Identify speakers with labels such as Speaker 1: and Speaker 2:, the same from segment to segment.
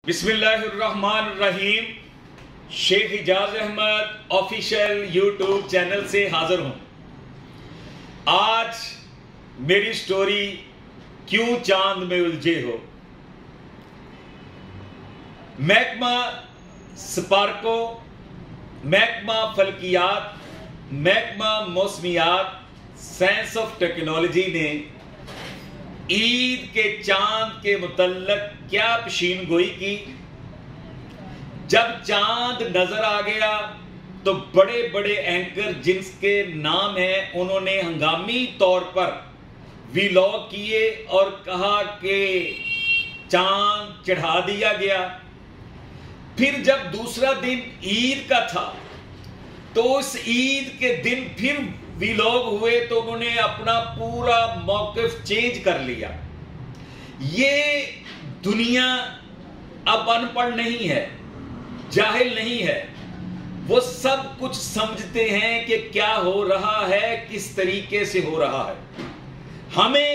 Speaker 1: बिस्मिल्लाहिर्रहमानिर्रहीम। Sheikh Ijaz Ahmad official YouTube channel से हाजिर हूं। आज मेरी स्टोरी क्यों चांद में उलझे हो। महकमा स्पार्को, महकमा फल्कियात, महकमा मौसमियात, साइंस ऑफ टेक्नोलॉजी ने ईद के चांद के मुतल्लक क्या पेशीन गोई की। जब चांद नजर आ गया तो बड़े बड़े एंकर जिनके नाम हैं उन्होंने हंगामी तौर पर वीलॉग किए और कहा कि चांद चढ़ा दिया गया। फिर जब दूसरा दिन ईद का था तो उस ईद के दिन फिर वीलॉग हुए तो उन्होंने अपना पूरा मौकिफ चेंज कर लिया। ये दुनिया अब अनपढ़ नहीं है, जाहिल नहीं है, वो सब कुछ समझते हैं कि क्या हो रहा है, किस तरीके से हो रहा है। हमें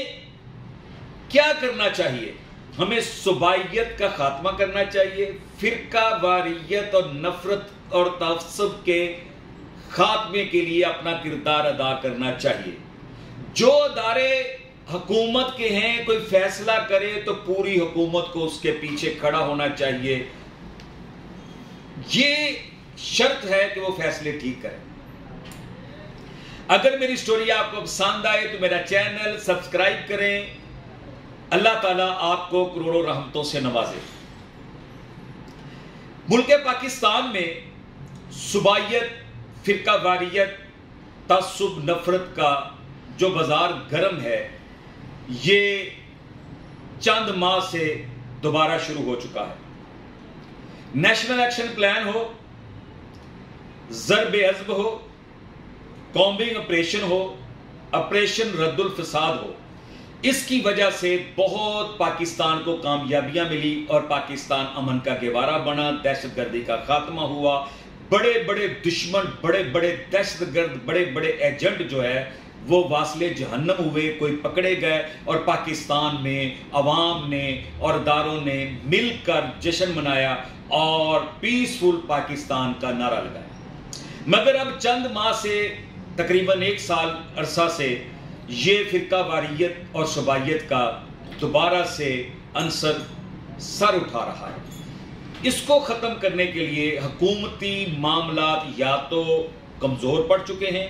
Speaker 1: क्या करना चाहिए? हमें सुबाइयत का खात्मा करना चाहिए, फिरका वारियत और नफरत और तअस्सुब के खात्मे के लिए अपना किरदार अदा करना चाहिए। जो अदारे हुकूमत के हैं, कोई फैसला करे तो पूरी हुकूमत को उसके पीछे खड़ा होना चाहिए। ये शर्त है कि वो फैसले ठीक करें। अगर मेरी स्टोरी आपको पसंद आए तो मेरा चैनल सब्सक्राइब करें। अल्लाह ताला आपको करोड़ों रहमतों से नवाजे। मुल्क पाकिस्तान में सुबाइयत, फिरका वारियत, तअस्सुब, नफरत का जो बाजार गर्म है, ये चंद माह से दोबारा शुरू हो चुका है। नेशनल एक्शन प्लान हो, ज़र्ब अज़्ब हो, कॉम्बिंग ऑपरेशन हो, ऑपरेशन रद्दुल फसाद हो, इसकी वजह से बहुत पाकिस्तान को कामयाबियां मिली और पाकिस्तान अमन का गहवारा बना, दहशतगर्दी का खात्मा हुआ। बड़े बड़े दुश्मन, बड़े बड़े दहशतगर्द, बड़े बड़े एजेंट जो है वो वासले जहन्नम हुए, कोई पकड़े गए और पाकिस्तान में अवाम ने और दारों ने मिलकर जश्न मनाया और पीसफुल पाकिस्तान का नारा लगाया। मगर अब चंद माह से, तकरीबन 1 साल अरसा से ये फिरका वारियत और सुबाइयत का दोबारा से अंसर सर उठा रहा है। इसको ख़त्म करने के लिए हुकूमती मामलात या तो कमज़ोर पड़ चुके हैं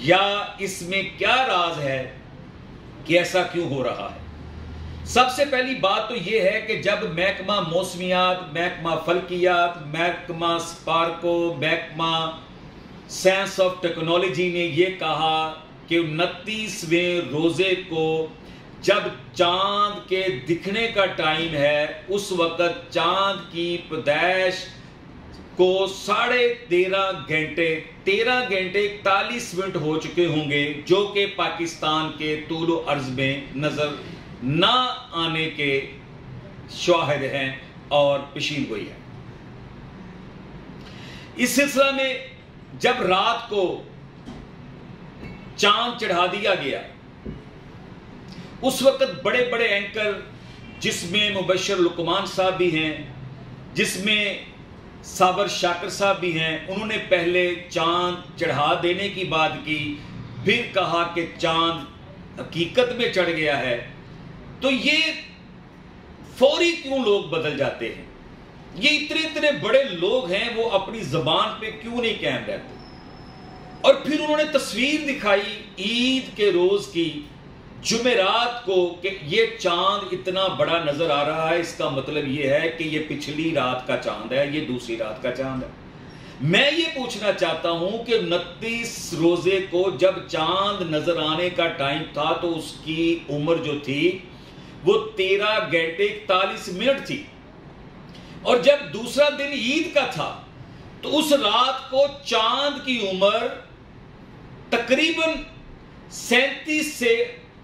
Speaker 1: या इसमें क्या राज है कि ऐसा क्यों हो रहा है। सबसे पहली बात तो यह है कि जब महकमा मौसमियात, महकमा फल्कियात, महकमा स्पार्को, महकमा साइंस ऑफ टेक्नोलॉजी ने यह कहा कि 29वें रोज़े को जब चांद के दिखने का टाइम है, उस वक्त चांद की पैदाइश को 13.5 घंटे 41 मिनट हो चुके होंगे, जो कि पाकिस्तान के तूल अर्ज में नजर ना आने के शाहिद हैं और पेशीन गोई है। इस सिलसिला में जब रात को चांद चढ़ा दिया गया, उस वक्त बड़े बड़े एंकर, जिसमें मुबश्शिर लुकमान साहब भी हैं, जिसमें साबर शाकिर साहब भी हैं, उन्होंने पहले चांद चढ़ा देने की बात की, फिर कहा कि चांद हकीकत में चढ़ गया है। तो ये फौरी क्यों लोग बदल जाते हैं? ये इतने इतने बड़े लोग हैं, वो अपनी जबान पे क्यों नहीं कायम रहते? और फिर उन्होंने तस्वीर दिखाई ईद के रोज की, जुमेरात को, कि ये चांद इतना बड़ा नजर आ रहा है, इसका मतलब ये है कि ये पिछली रात का चांद है, ये दूसरी रात का चांद है। मैं ये पूछना चाहता हूं कि 29 रोजे को जब चांद नजर आने का टाइम था तो उसकी उम्र जो थी वो 13 घंटे 41 मिनट थी, और जब दूसरा दिन ईद का था तो उस रात को चांद की उम्र तकरीबन 37 से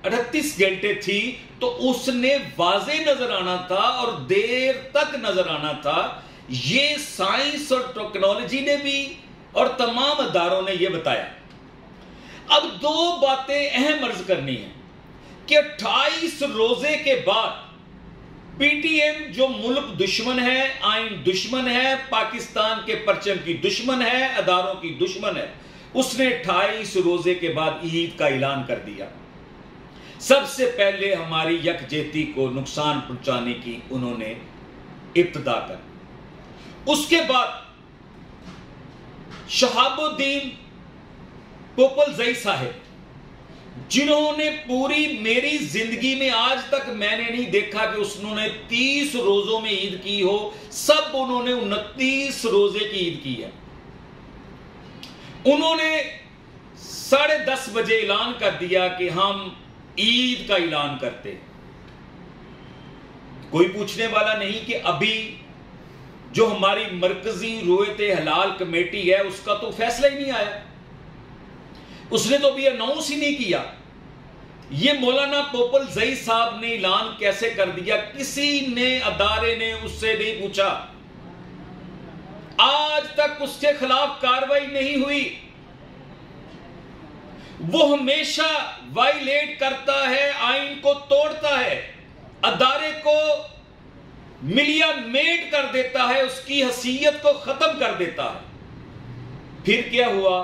Speaker 1: 38 घंटे थी। तो उसने वाज़े नजर आना था और देर तक नजर आना था। ये साइंस और टेक्नोलॉजी ने भी और तमाम अदारों ने यह बताया। अब 2 बातें अहम अर्ज करनी है कि 28 रोजे के बाद पीटीएम जो मुल्क दुश्मन है, आइन दुश्मन है, पाकिस्तान के परचम की दुश्मन है, अदारों की दुश्मन है, उसने 28 रोजे के बाद ईद का ऐलान कर दिया। सबसे पहले हमारी यकजहती को नुकसान पहुंचाने की उन्होंने इब्तिदा कर। उसके बाद शहाबुद्दीन पोपलजई साहब, जिन्होंने पूरी मेरी जिंदगी में आज तक मैंने नहीं देखा कि उसने 30 रोजों में ईद की हो, सब उन्होंने 29 रोजे की ईद की है। उन्होंने 10:30 बजे ऐलान कर दिया कि हम ईद का ऐलान करते हैं। कोई पूछने वाला नहीं कि अभी जो हमारी मरकजी रुयते हलाल कमेटी है उसका तो फैसला ही नहीं आया, उसने तो अभी अनाउंस ही नहीं किया। ये मौलाना पोपलजई साहब ने ऐलान कैसे कर दिया? किसी ने अदारे ने उससे नहीं पूछा, आज तक उसके खिलाफ कार्रवाई नहीं हुई। वो हमेशा वायलेट करता है, आइन को तोड़ता है, अदारे को मिलिया मेट कर देता है, उसकी हैसियत को खत्म कर देता है। फिर क्या हुआ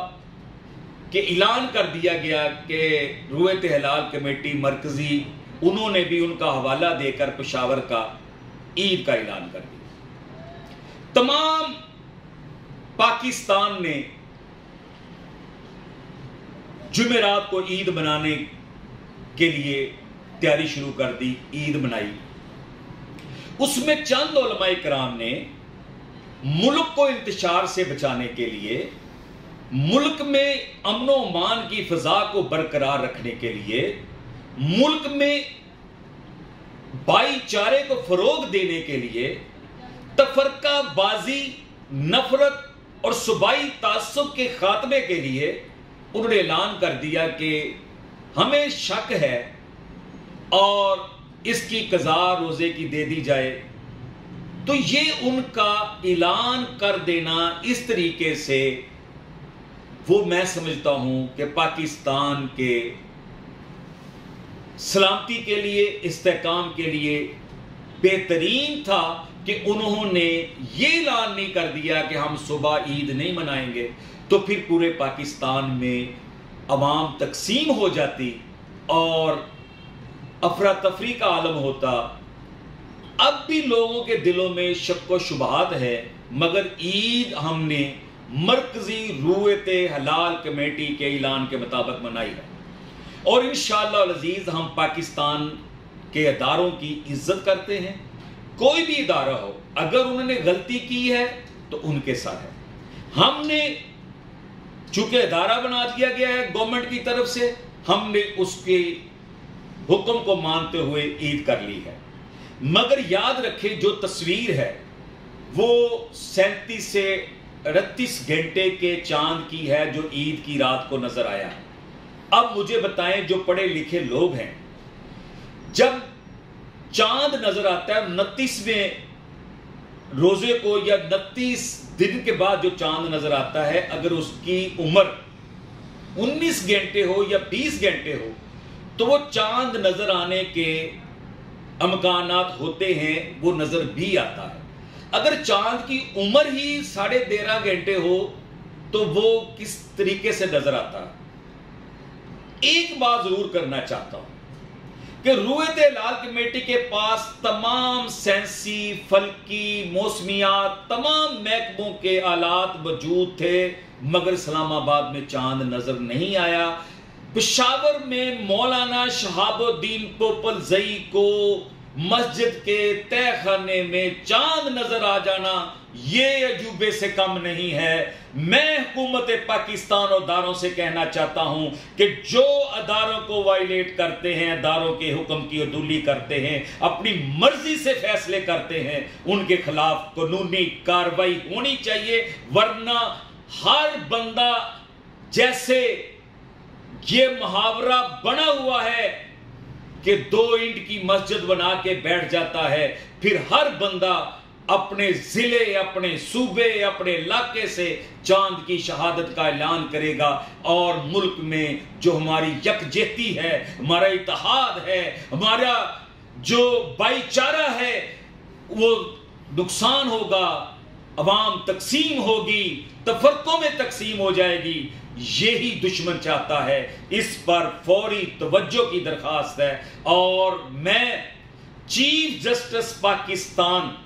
Speaker 1: कि ऐलान कर दिया गया कि रुयत हलाल कमेटी मरकजी, उन्होंने भी उनका हवाला देकर पेशावर का ईद का ऐलान कर दिया। तमाम पाकिस्तान ने जुमेरात को ईद मनाने के लिए तैयारी शुरू कर दी, ईद मनाई। उसमें चंद उलमाए किराम ने मुल्क को इंतशार से बचाने के लिए, मुल्क में अमनो अमान की फिजा को बरकरार रखने के लिए, मुल्क में भाईचारे को फरोग देने के लिए, तफरकाबाजी, नफरत और सूबाई तासुब के खात्मे के लिए उन्होंने ऐलान कर दिया कि हमें शक है और इसकी कज़ा रोजे की दे दी जाए। तो ये उनका ऐलान कर देना इस तरीके से, वो मैं समझता हूं कि पाकिस्तान के सलामती के लिए, इस्तेहकाम के लिए बेहतरीन था कि उन्होंने ये ऐलान नहीं कर दिया कि हम सुबह ईद नहीं मनाएंगे, तो फिर पूरे पाकिस्तान में अवाम तकसीम हो जाती और अफरा तफरी का आलम होता। अब भी लोगों के दिलों में शक व शुबहात है, मगर ईद हमने मरकजी रुयते हलाल कमेटी के ऐलान के मुताबिक मनाई है और इंशाअल्लाह अज़ीज़ हम पाकिस्तान के अदारों की इज्जत करते हैं। कोई भी इदारा हो, अगर उन्होंने गलती की है तो उनके साथ है। हमने चूंकि इदारा बना दिया गया है गवर्नमेंट की तरफ से, हमने उसके हुक्म को मानते हुए ईद कर ली है। मगर याद रखें, जो तस्वीर है वो 37 से 38 घंटे के चांद की है जो ईद की रात को नजर आया है। अब मुझे बताएं, जो पढ़े लिखे लोग हैं, जब चांद नजर आता है 29वें रोजे को या 29 दिन के बाद जो चांद नजर आता है, अगर उसकी उम्र 19 घंटे हो या 20 घंटे हो तो वो चांद नजर आने के अमकानात होते हैं, वो नजर भी आता है। अगर चांद की उम्र ही 13.5 घंटे हो तो वो किस तरीके से नजर आता है। एक बात जरूर करना चाहता हूं कि रुयत हलाल कमेटी के पास तमाम साइंसी, फल्की, मौसमियात, तमाम महकमों के आलात मौजूद थे, मगर इस्लामाबाद में चांद नजर नहीं आया। पेशावर में मौलाना शहाबुद्दीन पोपलजई को मस्जिद के तहखाने में चांद नजर आ जाना ये अजूबे से कम नहीं है। मैं हुकूमत पाकिस्तान और अदारों से कहना चाहता हूं कि जो अदारों को वायलेट करते हैं, अदारों के हुक्म की अदुली करते हैं, अपनी मर्जी से फैसले करते हैं, उनके खिलाफ कानूनी कार्रवाई होनी चाहिए। वरना हर बंदा, जैसे ये मुहावरा बना हुआ है कि 2 ईंट की मस्जिद बना के बैठ जाता है, फिर हर बंदा अपने जिले, अपने सूबे, अपने इलाके से चांद की शहादत का ऐलान करेगा और मुल्क में जो हमारी यकजहती है, हमारा इत्तेहाद है, हमारा जो भाईचारा है वो नुकसान होगा, अवाम तकसीम होगी, तफरकों में तकसीम हो जाएगी। यही दुश्मन चाहता है। इस पर फौरी तवज्जो की दरखास्त है। और मैं chief justice Pakistan,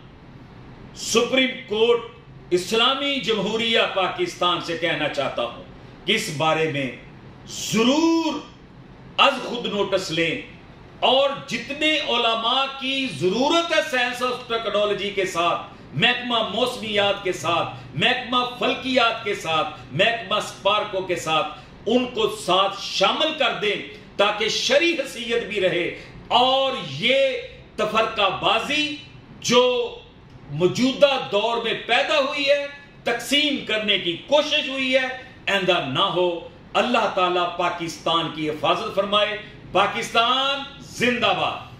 Speaker 1: supreme court इस्लामी जमहूरिया पाकिस्तान से कहना चाहता हूं कि इस बारे में जरूर अज खुद नोटिस लें और जितने उलमा की जरूरत है साइंस ऑफ टेक्नोलॉजी के साथ, महकमा मौसमियात के साथ, महकमा फल्कियात के साथ, महकमा स्पार्को के साथ, उनको साथ शामिल कर दें ताकि शरई हसीयत भी रहे और ये तफरकाबाजी जो मौजूदा दौर में पैदा हुई है, तकसीम करने की कोशिश हुई है, आइंदा ना हो। अल्लाह ताला पाकिस्तान की हिफाजत फरमाए। पाकिस्तान जिंदाबाद।